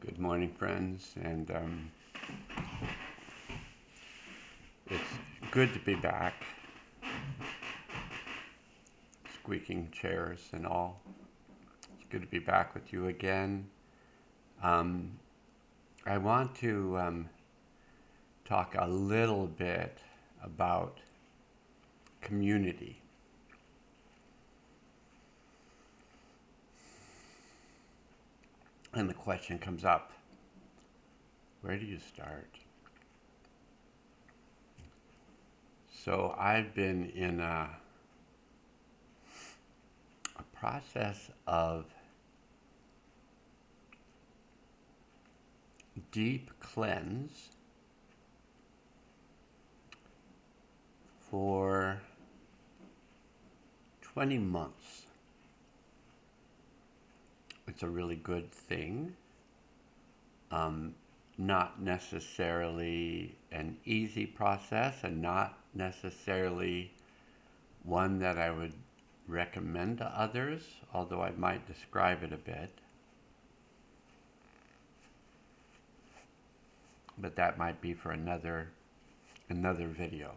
Good morning, friends, and it's good to be back, squeaking chairs and all. It's good to be back with you again. Um, I want to talk a little bit about community. And the question comes up, where do you start? So I've been in a process of deep cleanse for 20 months. It's a really good thing. Not necessarily an easy process and not necessarily one that I would recommend to others, although I might describe it a bit. But that might be for another video.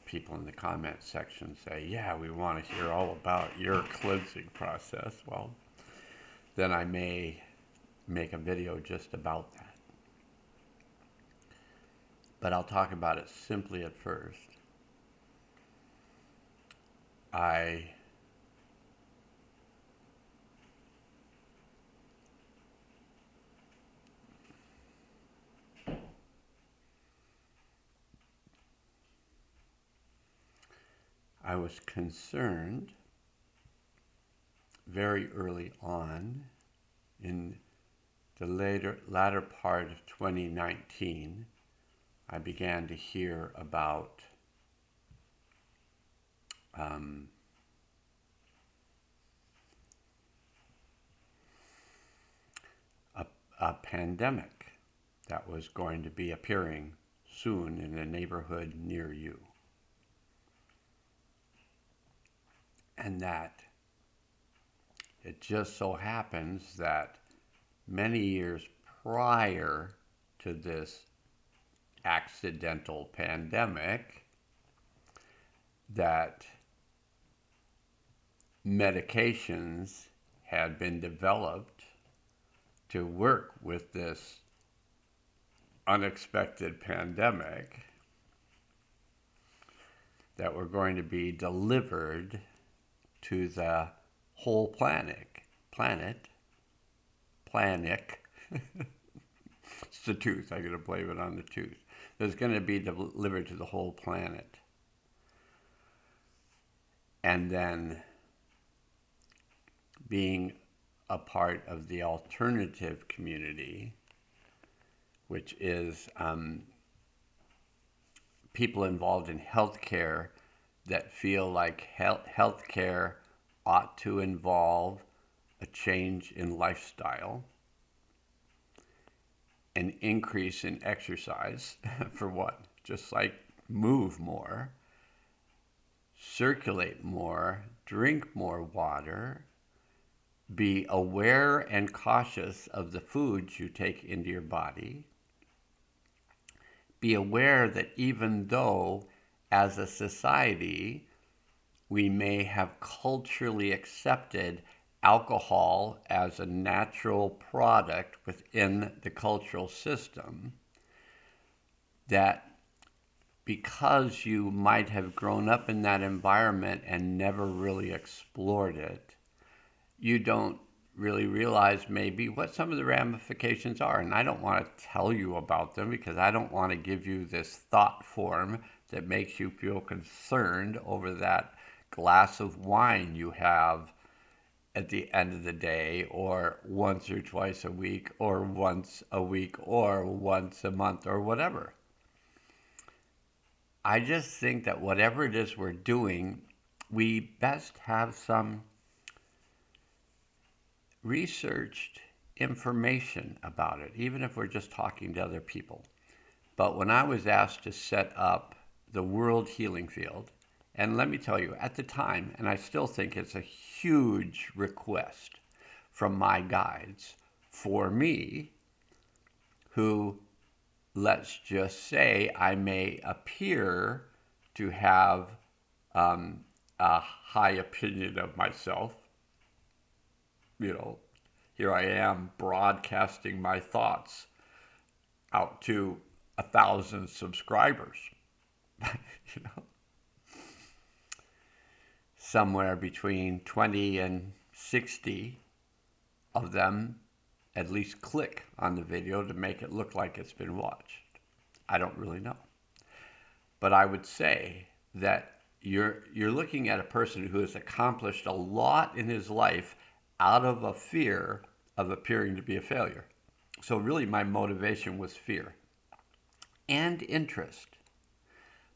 People in the comment section say, yeah, we want to hear all about your cleansing process. Well, then I may make a video just about that. But I'll talk about it simply at first. I was concerned very early on in the latter part of 2019. I began to hear about a pandemic that was going to be appearing soon in a neighborhood near you. And that it just so happens that many years prior to this accidental pandemic, that medications had been developed to work with this unexpected pandemic that were going to be delivered to the whole planet. It's the tooth. I'm going to blame it on the tooth. It's going to be delivered to the whole planet. And then being a part of the alternative community, which is people involved in healthcare that feel like healthcare ought to involve a change in lifestyle, an increase in exercise, for what? Just like move more, circulate more, drink more water, be aware and cautious of the foods you take into your body. Be aware that even though as a society we may have culturally accepted alcohol as a natural product within the cultural system, that because you might have grown up in that environment and never really explored it, you don't really realize maybe what some of the ramifications are. And I don't want to tell you about them because I don't want to give you this thought form that makes you feel concerned over that glass of wine you have at the end of the day, or once or twice a week, or once a week, or once a month, or whatever. I just think that whatever it is we're doing, we best have some researched information about it, even if we're just talking to other people. But when I was asked to set up the World Healing Field, and let me tell you, at the time, and I still think it's a huge request from my guides for me, who, let's just say, I may appear to have a high opinion of myself. Here I am broadcasting my thoughts out to 1,000 subscribers. you know, Somewhere between 20 and 60 of them at least click on the video to make it look like it's been watched. I don't really know. But I would say that you're looking at a person who has accomplished a lot in his life out of a fear of appearing to be a failure. So really my motivation was fear and interest.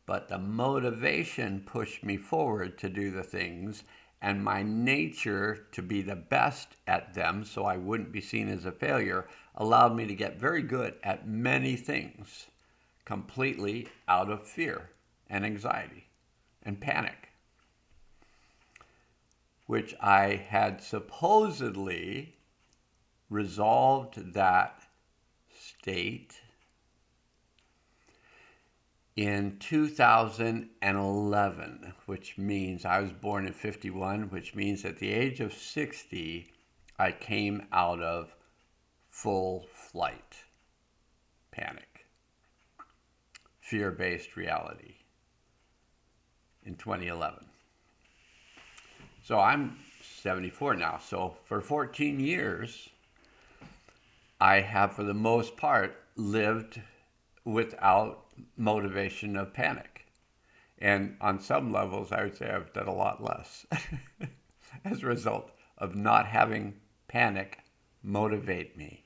But the motivation pushed me forward to do the things, and my nature to be the best at them so I wouldn't be seen as a failure allowed me to get very good at many things completely out of fear and anxiety and panic, which I had supposedly resolved that state in 2011, which means I was born in 51, which means at the age of 60, I came out of full flight panic, fear-based reality in 2011. So I'm 74 now. So for 14 years, I have, for the most part, lived without motivation of panic. And on some levels, I would say I've done a lot less as a result of not having panic motivate me.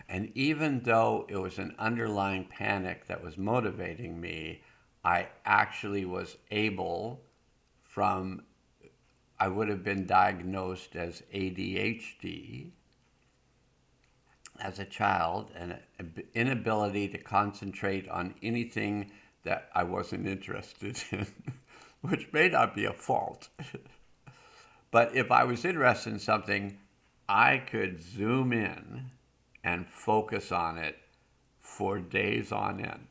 And even though it was an underlying panic that was motivating me, I actually was able, I would have been diagnosed as ADHD as a child, and an inability to concentrate on anything that I wasn't interested in, which may not be a fault. But if I was interested in something, I could zoom in and focus on it for days on end.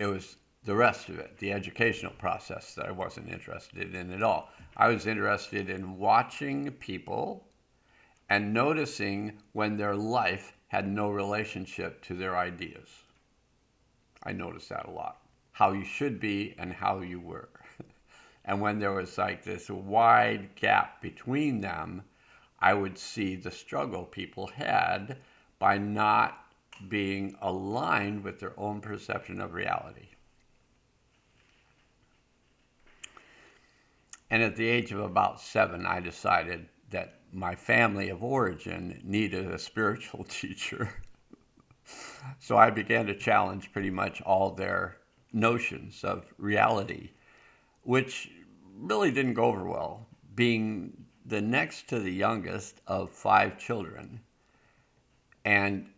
It was the rest of it, the educational process, that I wasn't interested in at all. I was interested in watching people and noticing when their life had no relationship to their ideas. I noticed that a lot. How you should be and how you were. And when there was like this wide gap between them, I would see the struggle people had by not being aligned with their own perception of reality. And at the age of about 7, I decided that my family of origin needed a spiritual teacher. So I began to challenge pretty much all their notions of reality, which really didn't go over well, being the next to the youngest of 5 children. And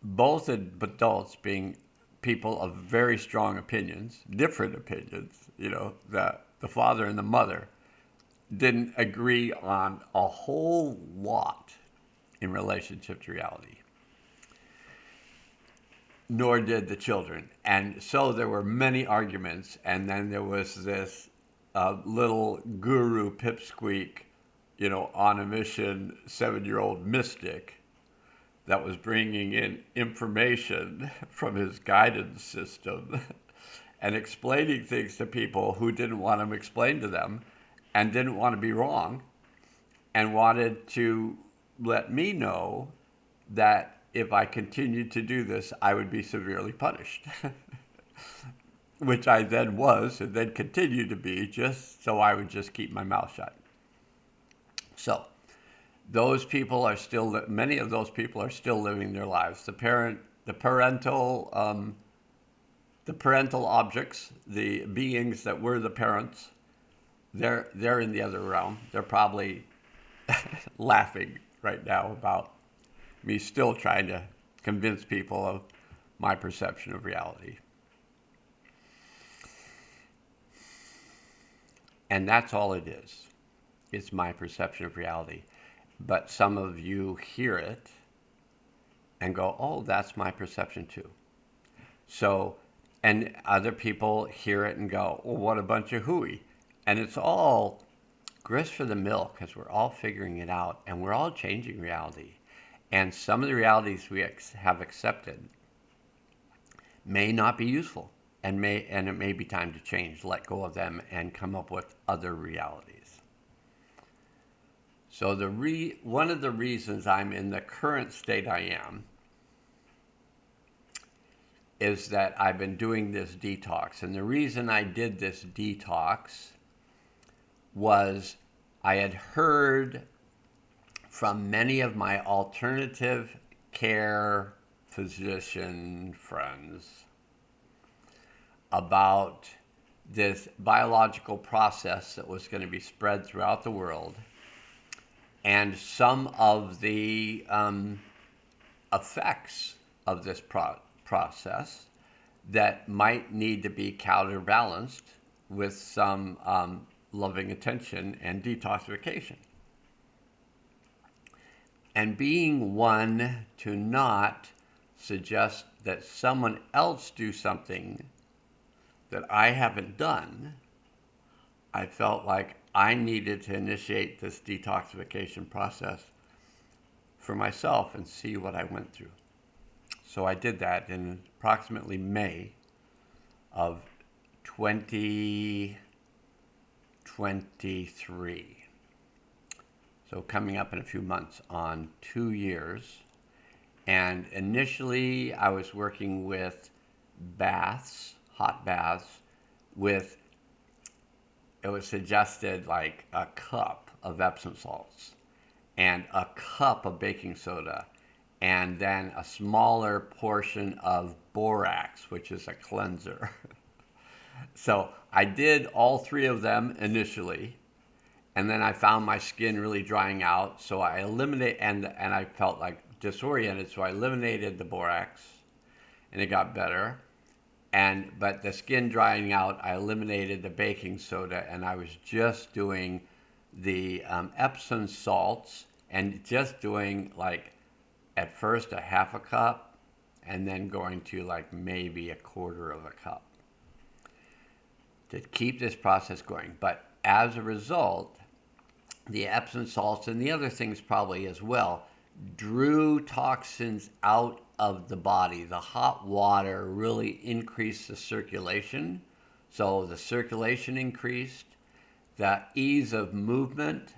both adults being people of very strong opinions, different opinions, the father and the mother didn't agree on a whole lot in relationship to reality, nor did the children. And so there were many arguments, and then there was this little guru pipsqueak, on a mission, 7-year-old mystic that was bringing in information from his guidance system and explaining things to people who didn't want him explained to them and didn't want to be wrong, and wanted to let me know that if I continued to do this, I would be severely punished, which I then was, and then continued to be, just so I would just keep my mouth shut. So those people are still, many of those people are still living their lives. The parental objects, the beings that were the parents, they're in the other realm. They're probably laughing right now about me still trying to convince people of my perception of reality. And that's all it is. It's my perception of reality. But some of you hear it and go, oh, that's my perception too. So, and other people hear it and go, well, what a bunch of hooey. And it's all grist for the mill because we're all figuring it out and we're all changing reality. And some of the realities we have accepted may not be useful, and it may be time to change, let go of them, and come up with other realities. So one of the reasons I'm in the current state I am is that I've been doing this detox. And the reason I did this detox was I had heard from many of my alternative care physician friends about this biological process that was going to be spread throughout the world, and some of the effects of this process that might need to be counterbalanced with some loving attention and detoxification. And being one to not suggest that someone else do something that I haven't done, I felt like I needed to initiate this detoxification process for myself and see what I went through. So I did that in approximately May of 2023. So coming up in a few months on 2 years. And initially I was working with baths, hot baths, with, it was suggested like a cup of Epsom salts and a cup of baking soda, and then a smaller portion of borax, which is a cleanser. So I did all three of them initially, and then I found my skin really drying out, so I eliminated, and I felt like disoriented, so I eliminated the borax, and it got better. But the skin drying out, I eliminated the baking soda, and I was just doing the Epsom salts, and just doing like at first a half a cup, and then going to like maybe a quarter of a cup to keep this process going. But as a result, the Epsom salts and the other things probably as well drew toxins out of the body. The hot water really increased the circulation. So the circulation increased, the ease of movement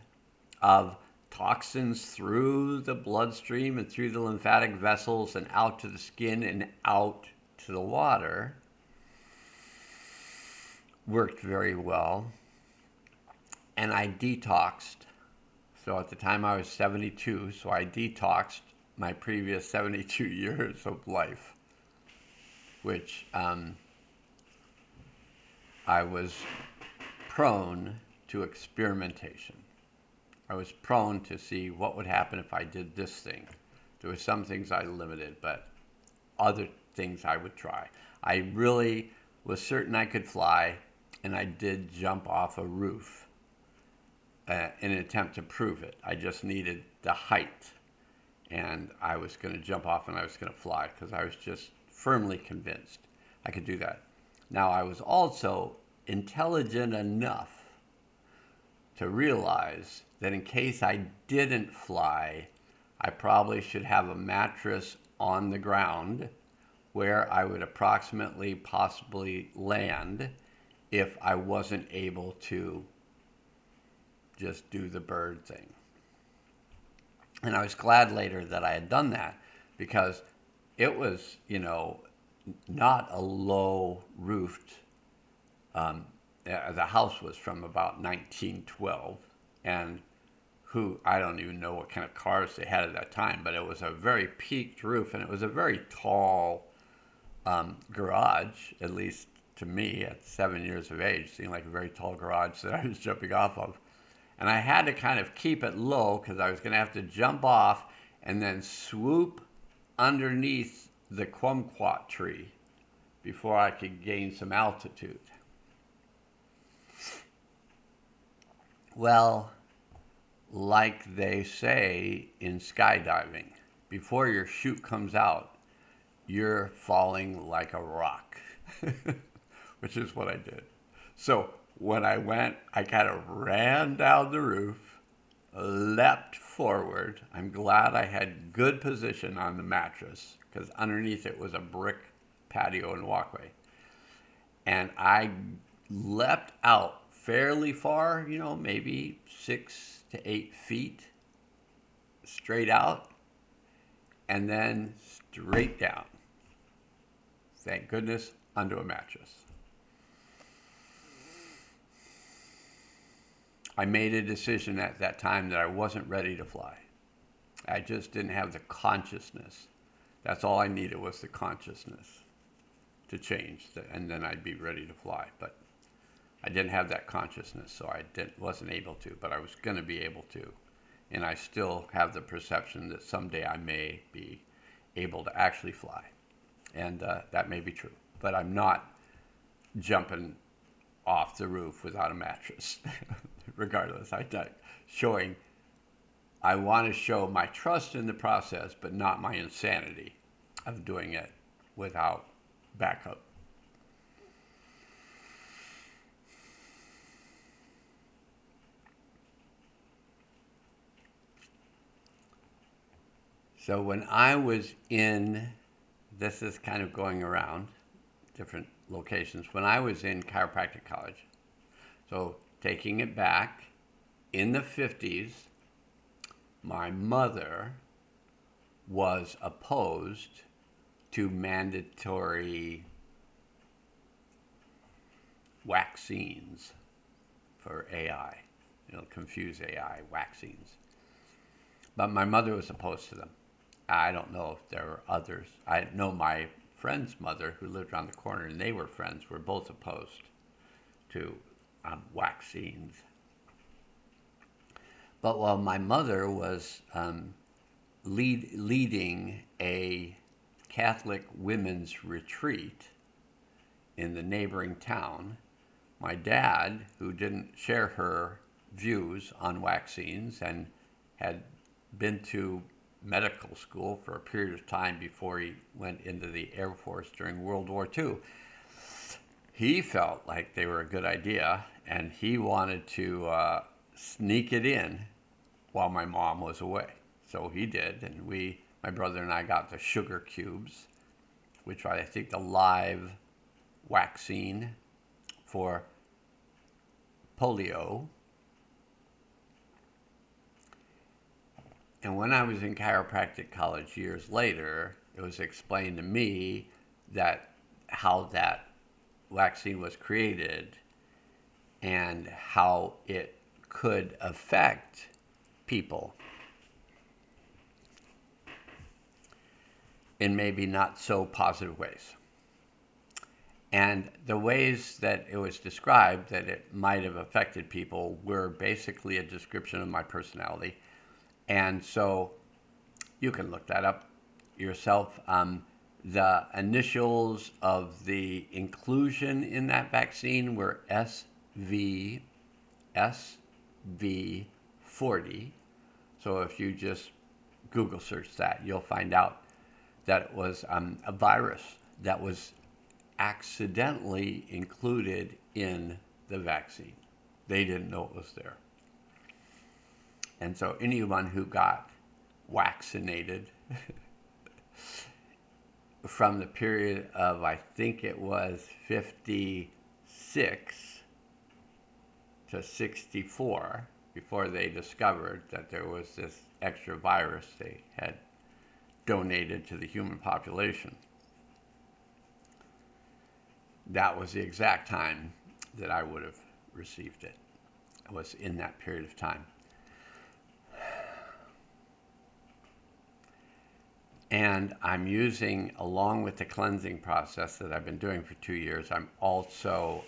of toxins through the bloodstream and through the lymphatic vessels and out to the skin and out to the water worked very well. And I detoxed. So at the time I was 72, so I detoxed my previous 72 years of life, which I was prone to experimentation. I was prone to see what would happen if I did this thing. There were some things I limited, but other things I would try. I really was certain I could fly, and I did jump off a roof in an attempt to prove it. I just needed the height, and I was going to jump off and I was going to fly because I was just firmly convinced I could do that. Now, I was also intelligent enough to realize that in case I didn't fly, I probably should have a mattress on the ground where I would approximately possibly land if I wasn't able to just do the bird thing. And I was glad later that I had done that, because it was, not a low roofed, the house was from about 1912, and I don't even know what kind of cars they had at that time, but it was a very peaked roof, and it was a very tall garage, at least to me at 7 years of age, seemed like a very tall garage that I was jumping off of. And I had to kind of keep it low because I was going to have to jump off and then swoop underneath the kumquat tree before I could gain some altitude. Well, like they say in skydiving, before your chute comes out, you're falling like a rock, which is what I did. So when I went, I kind of ran down the roof, leapt forward. I'm glad I had good position on the mattress because underneath it was a brick patio and walkway. And I leapt out fairly far, maybe 6 to 8 feet straight out, and then straight down. Thank goodness, onto a mattress. I made a decision at that time that I wasn't ready to fly. I just didn't have the consciousness. That's all I needed was the consciousness to change, and then I'd be ready to fly. But I didn't have that consciousness, so wasn't able to, but I was going to be able to. And I still have the perception that someday I may be able to actually fly. And that may be true. But I'm not jumping off the roof without a mattress, regardless. I want to show my trust in the process, but not my insanity of doing it without backup. So when I was this is kind of going around different locations, when I was in chiropractic college, so taking it back, in the 50s, my mother was opposed to mandatory vaccines for AI, confuse AI, vaccines. But my mother was opposed to them. I don't know if there were others. I know my friend's mother, who lived around the corner, and they were friends, were both opposed to vaccines. But while my mother was leading a Catholic women's retreat in the neighboring town, my dad, who didn't share her views on vaccines and had been to medical school for a period of time before he went into the Air Force during World War II, he felt like they were a good idea, and he wanted to sneak it in while my mom was away. So he did, and my brother and I got the sugar cubes, which are, I think, the live vaccine for polio. And when I was in chiropractic college years later, it was explained to me that how that vaccine was created and how it could affect people in maybe not so positive ways. And the ways that it was described that it might have affected people were basically a description of my personality. And so you can look that up yourself. The initials of the inclusion in that vaccine were SV, SV40. So if you just Google search that, you'll find out that it was a virus that was accidentally included in the vaccine. They didn't know it was there. And so anyone who got vaccinated from the period of, I think it was 56 to 64, before they discovered that there was this extra virus they had donated to the human population. That was the exact time that I would have received it. It was in that period of time. And I'm using, along with the cleansing process that I've been doing for 2 years, I'm also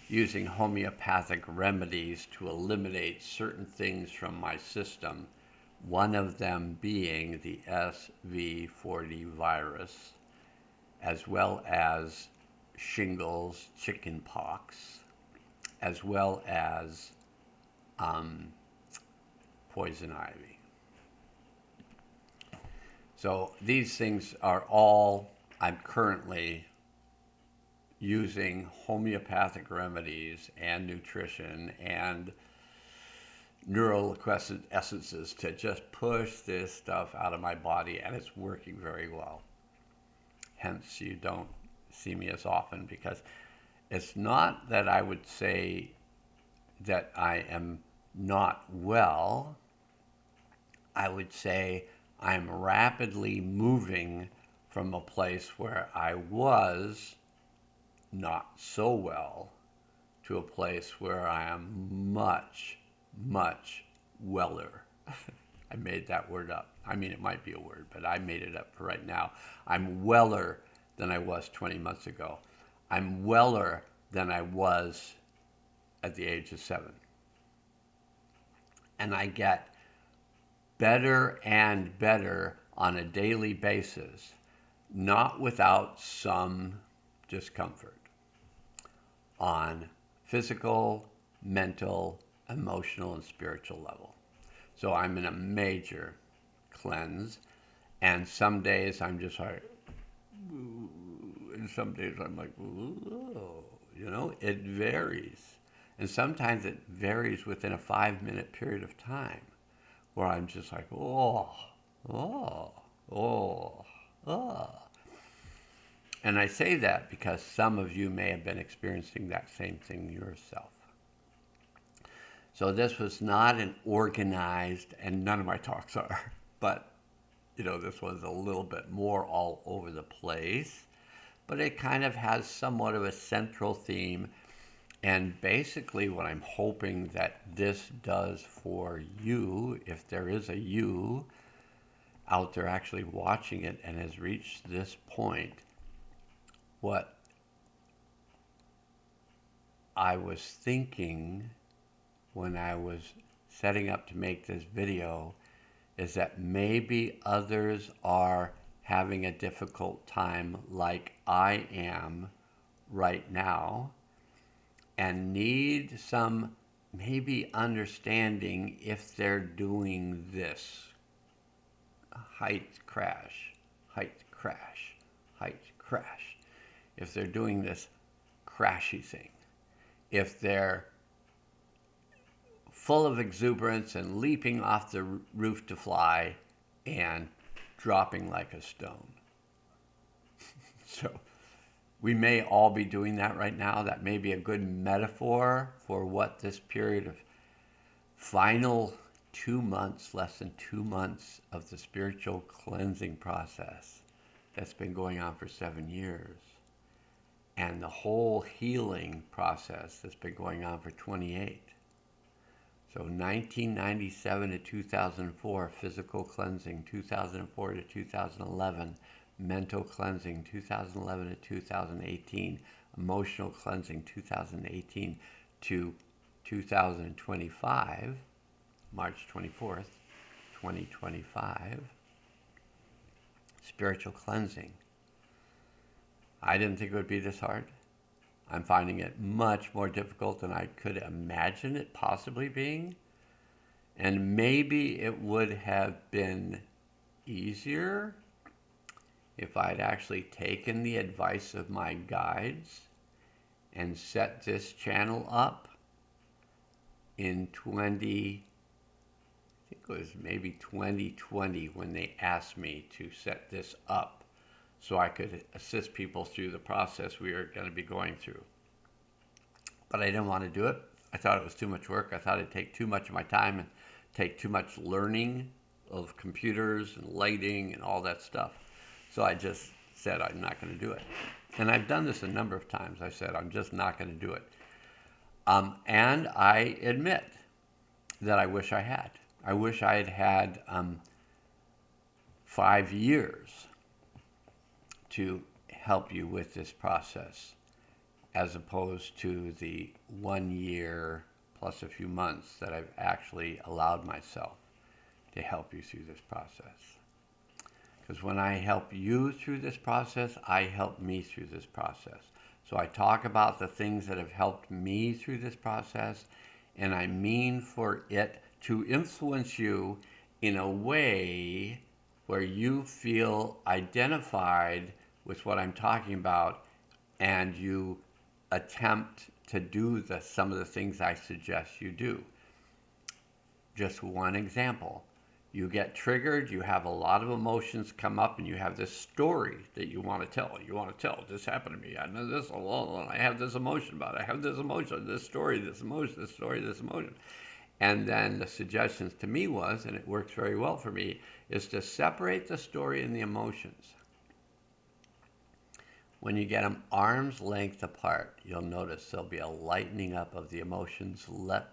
using homeopathic remedies to eliminate certain things from my system, one of them being the SV40 virus, as well as shingles, chickenpox, as well as poison ivy. So these things are all, I'm currently using homeopathic remedies and nutrition and neuroliquescent essences to just push this stuff out of my body, and it's working very well. Hence, you don't see me as often, because it's not that I would say that I am not well. I would say I'm rapidly moving from a place where I was not so well to a place where I am much, much weller. I made that word up. I mean, it might be a word, but I made it up for right now. I'm weller than I was 20 months ago. I'm weller than I was at the age of 7. And I get better and better on a daily basis, not without some discomfort on physical, mental, emotional, and spiritual level. So I'm in a major cleanse, and some days I'm just like, ooh, and some days I'm like, ooh, it varies. And sometimes it varies within a 5-minute period of time where I'm just like, oh, oh, oh, oh. And I say that because some of you may have been experiencing that same thing yourself. So this was not an organized, and none of my talks are, but this was a little bit more all over the place, but it kind of has somewhat of a central theme. And basically what I'm hoping that this does for you, if there is a you out there actually watching it and has reached this point, what I was thinking when I was setting up to make this video is that maybe others are having a difficult time like I am right now and need some maybe understanding if they're doing this height crash, height crash, height crash. If they're doing this crashy thing, if they're full of exuberance and leaping off the roof to fly and dropping like a stone. So we may all be doing that right now. That may be a good metaphor for what this period of final 2 months, less than 2 months of the spiritual cleansing process that's been going on for 7 years, and the whole healing process that's been going on for 28. So 1997 to 2004, physical cleansing, 2004 to 2011, mental cleansing, 2011 to 2018, emotional cleansing, 2018 to 2025, March 24th, 2025, spiritual cleansing. I didn't think it would be this hard. I'm finding it much more difficult than I could imagine it possibly being. And maybe it would have been easier if I'd actually taken the advice of my guides and set this channel up in I think it was maybe 2020 when they asked me to set this up so I could assist people through the process we were going to be going through. But I didn't want to do it. I thought it was too much work. I thought it'd take too much of my time and take too much learning of computers and lighting and all that stuff. So I just said I'm not going to do it. And I've done this a number of times. I said I'm just not going to do it. And I admit that I wish I had. I wish I had had 5 years to help you with this process, as opposed to the 1 year plus a few months that I've actually allowed myself to help you through this process. Because when I help you through this process, I help me through this process. So I talk about the things that have helped me through this process, and I mean for it to influence you in a way where you feel identified with what I'm talking about, and you attempt to do some of the things I suggest you do. Just one example. You get triggered, you have a lot of emotions come up, and you have this story that you want to tell. You want to tell, this happened to me. I know this alone. I have this emotion about it. I have this emotion, this story, this emotion, this story, this emotion. And then the suggestions to me was, and it works very well for me, is to separate the story and the emotions. When you get them arm's length apart, you'll notice there'll be a lightening up of the emotions. Let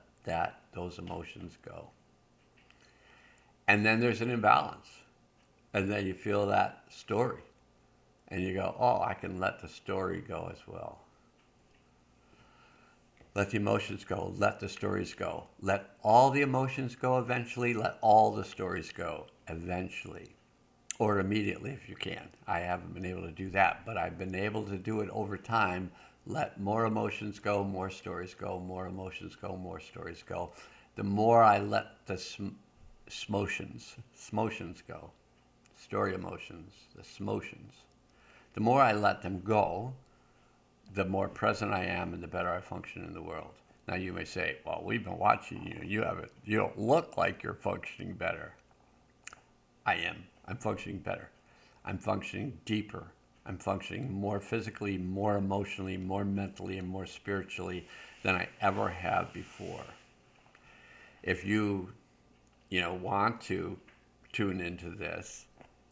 those emotions go. And then there's an imbalance. And then you feel that story. And you go, oh, I can let the story go as well. Let the emotions go. Let the stories go. Let all the emotions go eventually. Let all the stories go eventually. Or immediately if you can. I haven't been able to do that, but I've been able to do it over time. Let more emotions go, more stories go, more emotions go, more stories go. The more I let the smotions go, story emotions, the smotions, the more I let them go, the more present I am and the better I function in the world. Now you may say, well, we've been watching you. You don't look like you're functioning better. I am. I'm functioning better. I'm functioning deeper. I'm functioning more physically, more emotionally, more mentally, and more spiritually than I ever have before. If you want to tune into this,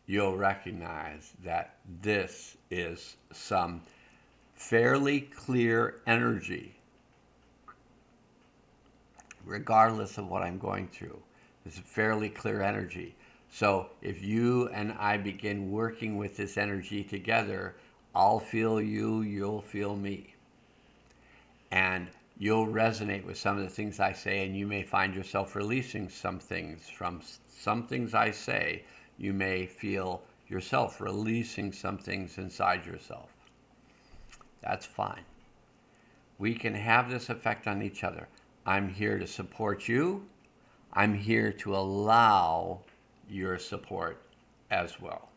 you'll recognize that this is some fairly clear energy, regardless of what I'm going through. It's a fairly clear energy. So if you and I begin working with this energy together, I'll feel you, you'll feel me. And you'll resonate with some of the things I say, and you may find yourself releasing some things. From some things I say, you may feel yourself releasing some things inside yourself. That's fine. We can have this effect on each other. I'm here to support you. I'm here to allow your support as well.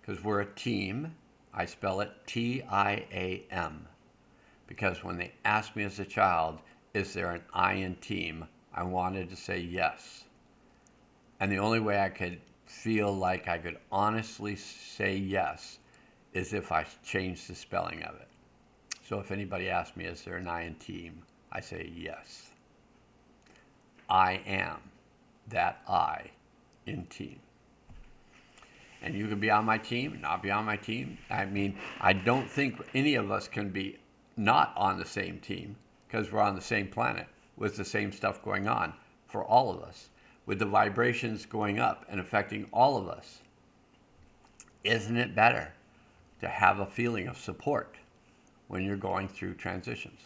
Because we're a team. I spell it TIAM. Because when they asked me as a child, is there an I in team, I wanted to say yes. And the only way I could feel like I could honestly say yes is if I changed the spelling of it. So if anybody asks me, is there an I in team, I say yes. I am that I in team. And you can be on my team, not be on my team. I mean, I don't think any of us can be not on the same team, because we're on the same planet with the same stuff going on for all of us, with the vibrations going up and affecting all of us. Isn't it better to have a feeling of support when you're going through transitions?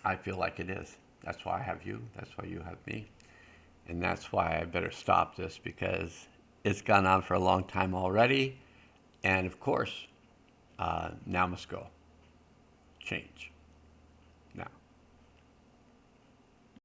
I feel like it is. That's why I have you. That's why you have me. And that's why I better stop this, because it's gone on for a long time already. And of course, now must go. Change.